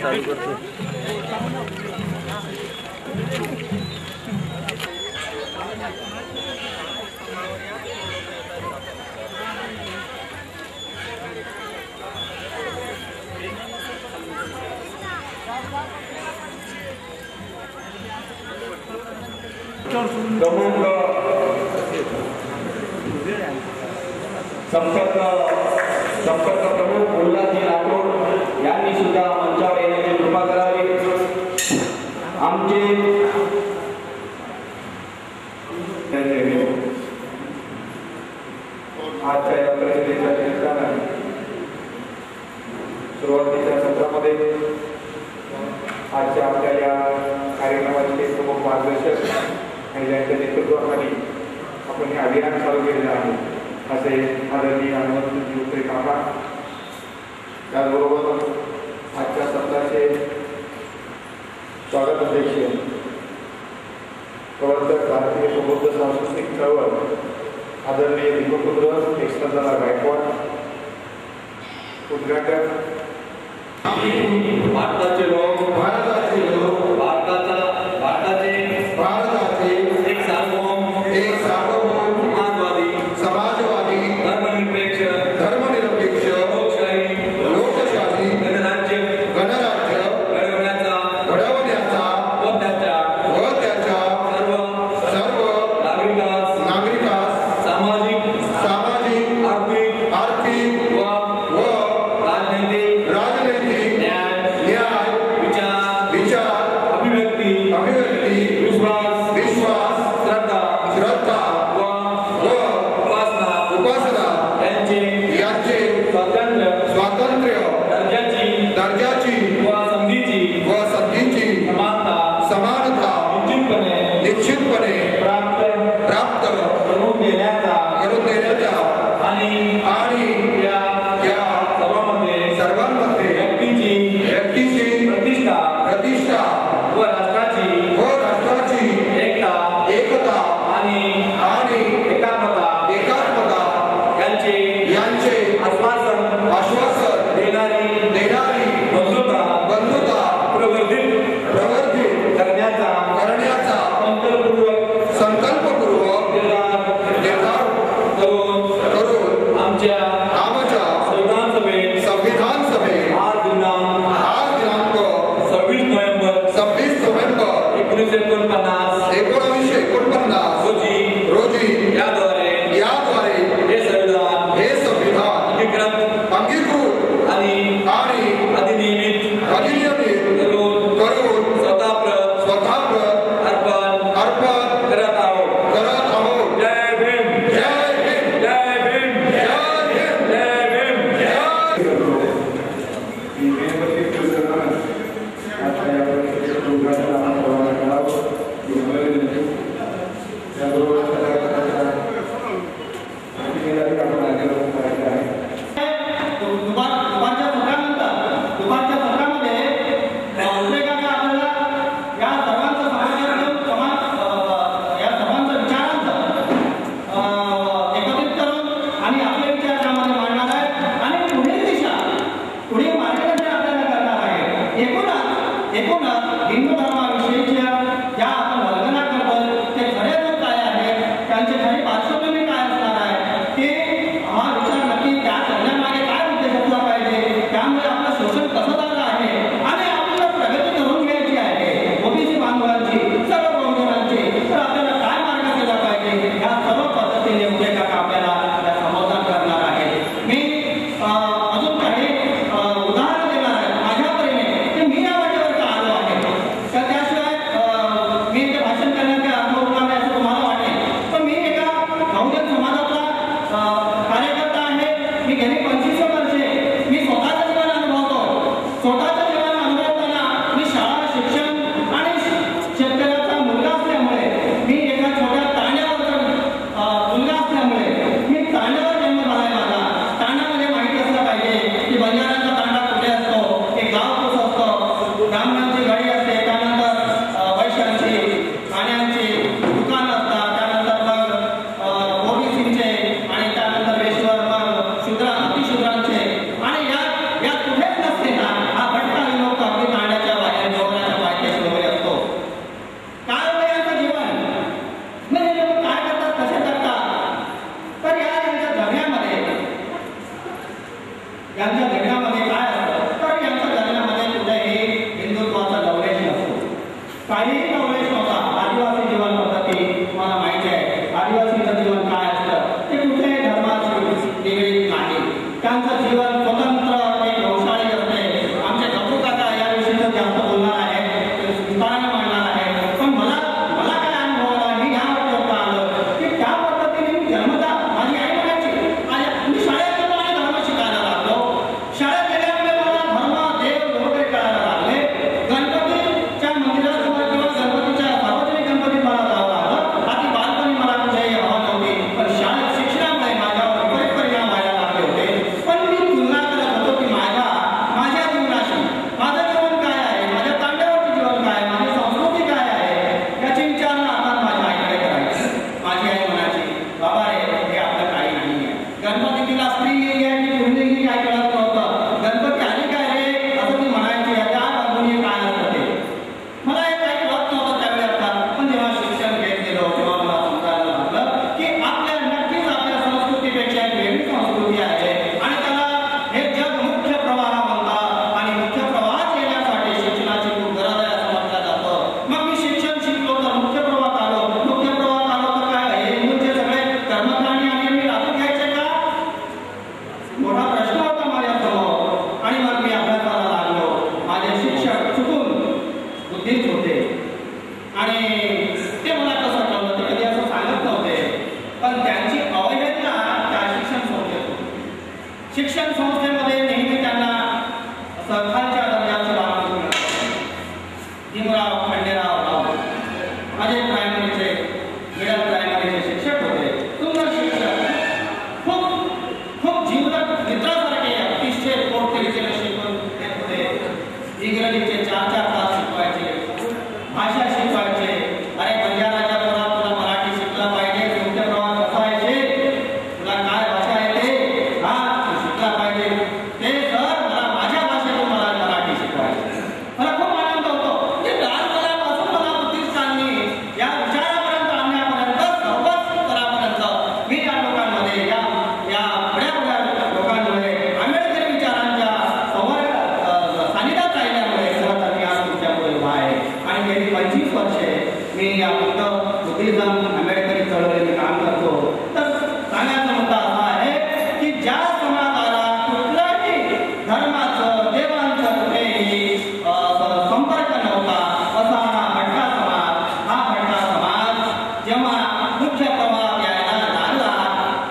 चालू करतो संपर्क प्रमुख उल्हासजी राठोड यांनी सुद्धा मंचावर येण्याची कृपा करावी। आमचे आजच्या या परिषदेच्या निमित्तानं सुरुवातीच्या सत्रामध्ये आजच्या आपल्या या कार्यक्रमाचे प्रमुख मार्गदर्शक आणि त्यांच्या नेतृत्वाखाली आपण हे अभियान चालू केलेलं आहे असे आदरणीय हनुमंतजी काका। त्याचबरोबर आजच्या सत्राचे स्वागत अध्यक्ष प्रवर्तक भारतीय सुबोध सांस्कृतिक चळवळ आदरणीय दीपपुत्र एकनाथदादा गायकवाड, उद्घाटक भारताचे लोक भारताचे एक सार्वभौम समाजवादी धर्मनिरपेक्ष लोकशाही गणराज्य घडवण्याचा व त्याच्या सर्व नागरिकास सामाजिक आर्थिक व राजनैतिक न्याय विचार अभिव्यक्ती विश्वास श्रद्धा व उपासना यांचे स्वातंत्र्य दर्जाची व संधीची समानता निश्चितपणे प्राप्त करून देण्याचा आणि या सर्वांमध्ये व्यक्तीची प्रतिष्ठा व राष्ट्राची एकता आणि एकात्मता यांचे आश्वासन देणारी बंधुता प्रवर्धित करण्याचा संकल्पपूर्वक निर्धार करून आमच्या संविधान सभेत आज दिनांक 26 नोव्हेंबर 1949 रोजी याद्वारे हे संविधान अंगीकृत आणि अधिनियमित करून स्वतःप्रत अर्पण करत आहोत। जय भीम, जय भीम, जय भीम, जय भीम, जय भीम, जय दुपारच्या सत्रामध्ये उल्लेखाने आपल्याला या सर्वांचा ते मला कसं कळलं, ते कधी असं सांगत नव्हते, पण त्यांची अवहेलना त्या शिक्षण संस्थेत होती. शिक्षण संस्थेमध्ये नेहमी त्यांना खालच्या दर्जाचं वागणूक मिळत होतं. भीमराव खंडेराव राव माझे प्रायमरीचे मिडल प्रायमरीचे शिक्षक होते, सुंदर शिक्षक, खूप जीवलग मित्रासारखे अतिशय पोटतिडकीने शिकवून देत होते. इंग्रजीचे 4-4 तास शिकवायचे, भाषा शिकवायचे. अरे बंजाराच्या पोरा, तुला मराठी शिकला पाहिजे, तुमचे प्रवास कसा आहे, तुला काय भाषा येते, हा तू शिकला पाहिजे. ते सर मला माझ्या भाषेतून मला मराठी शिकवायचे. मला खूप आनंद होतो. ते लहानपणापासून मला बुद्धिस्तांनी या विचारापर्यंत आणण्यापर्यंत सर्वच स्तरापर्यंत मी या लोकांमध्ये या बड्या लोकांमध्ये आंबेडकरी विचारांच्या सानिध्यात राहिल्यामुळे खरं तर मी आज तुमच्यापुढे उभा आहे. आणि गेली 25 वर्षे मी या बुद्धिझम आंबेडकरी चळवळीने काम करतो. तर सांगायचा मुद्दा असा आहे की ज्या समाजाला कुठल्याही धर्माचं देवांचं कुठेही संपर्क नव्हता, असा हा भटका समाज जेव्हा मुख्य प्रवाह यायला लागला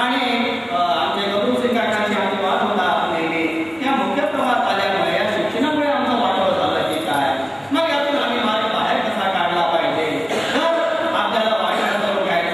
आणि आमचे गौरवसिंग काकांशी आमचे वाद होता नेहमी, त्या मुख्य प्रवाहात आल्यामुळे या शिक्षणामुळे आमचं वाटवं झालं की काय. मग यातून आम्ही मार्ग बाहेर कसा काढला पाहिजे. तर आपल्याला वाटलं करून घ्यायचं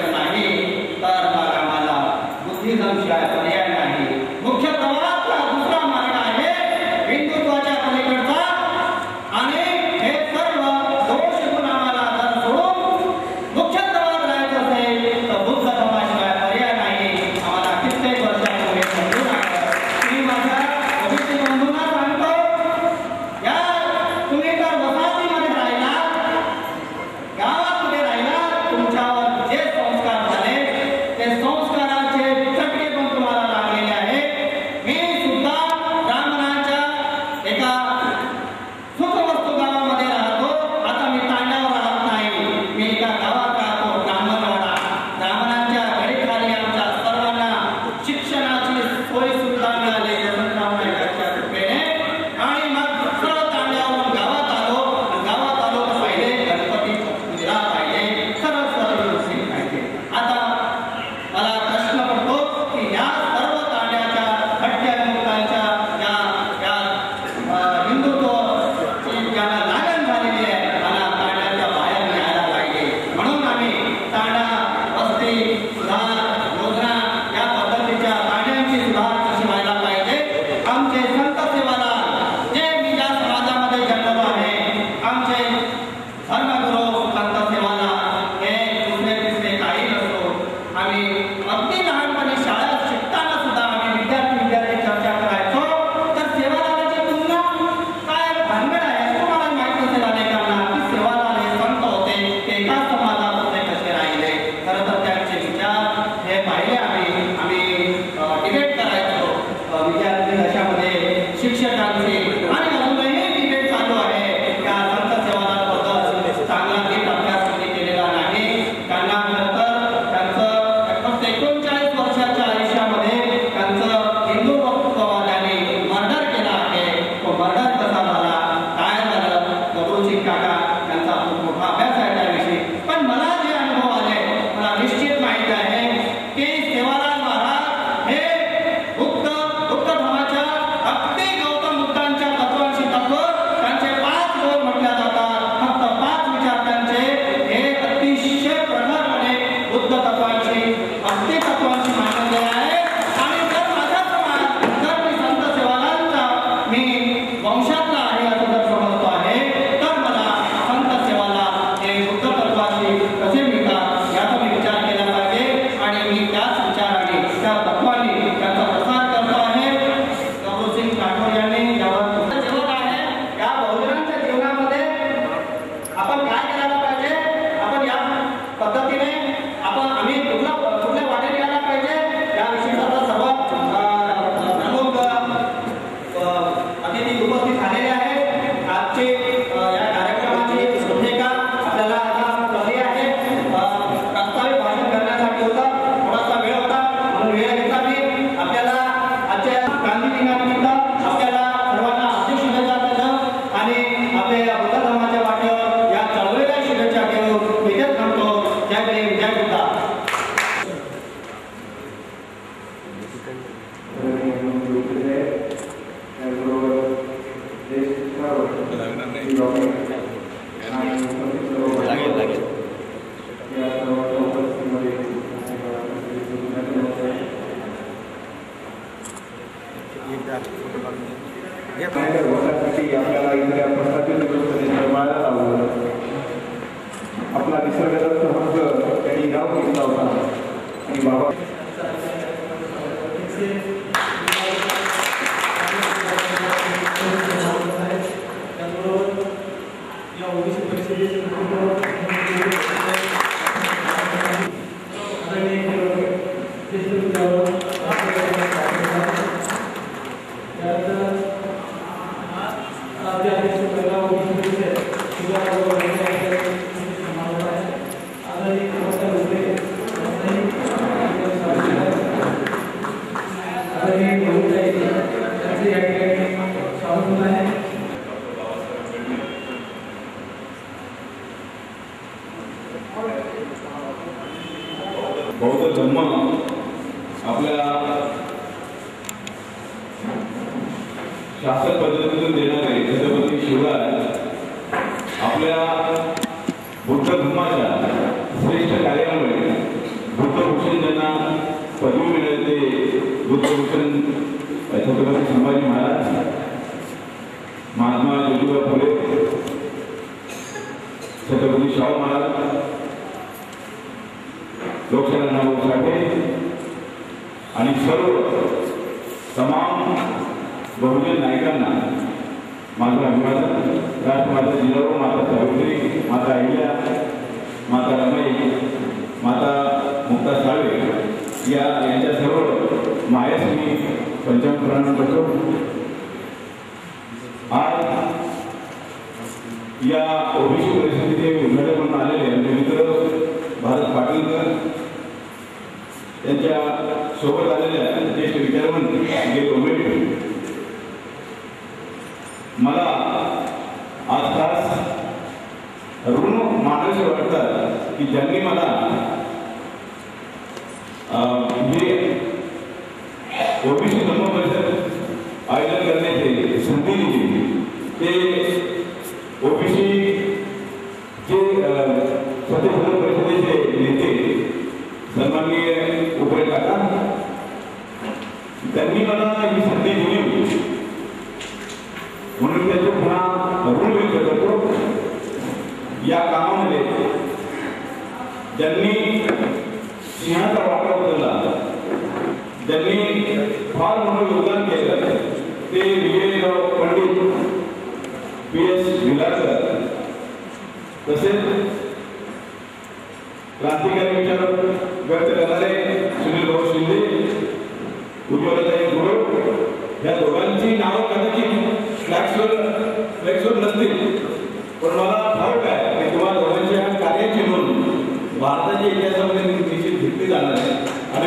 आपला निसर्गदत्त हक्क त्यांनी नाव घेतला होता आणि बाबा बौद्ध धर्म आपल्या शास्त्र पद्धतीतून देणारे छत्रपती शिवराय आपल्या बुद्ध धर्माच्या श्रेष्ठ कार्यामुळे बुद्धभूषण ज्यांना पदवी मिळाली ते बुद्धभूषण छत्रपती संभाजी महाराज, महात्मा ज्योतिबा फुले, छत्रपती शाहू महाराज, लोकशाही नामदेव साठे आणि सर्व तमाम बहुजन नायकांना माझं अभिवादन. राष्ट्रमाता जिजाऊ, माता सावित्री, माता अहिल्या, माता रमाई, माता मुक्ता साळवे यांच्या सर्व मायास मी पंचांग प्रणाम करतो. आज या ओबीसी परिस्थितीचे उद्घाटन म्हणून आलेले आमचे मित्र भारत पाटीलकर त्यांच्या सोबत आलेल्या ज्येष्ठ विचारवंत गेल उमेदवार, मला आज खास ऋण मानायचे वाटतात की ज्यांनी मला हे ओबीसी धर्म परिषद आयोजन करण्याची संधी दिली. ते ओबीसी जे सत्य धर्म परिषदेचे नेते सन्माननीय उपरे काका त्यांनी मला ही संधी दिली म्हणून त्याचे पुन्हा ऋण व्यक्त करतो. या कामामध्ये ज्यांनी सिंहाचा वाटा उचलला, ज्यांनी फार मोठं योगदान केलं ते विजयराव पंडित, PS भिलारकर, तसेच क्रांतिकारी विचार व्यक्त करणारे सुनील भाऊ शिंदे, उज्ज्वलताई गुरव, या दोघांची नावं कदाचित फ्लॅक्सवर नसतील, पण मला ठाऊक आहे की तुम्हाला दोघांच्या कार्याची नोंद भारताच्या इतिहासामध्ये निश्चित घेतली जाणार आहे आणि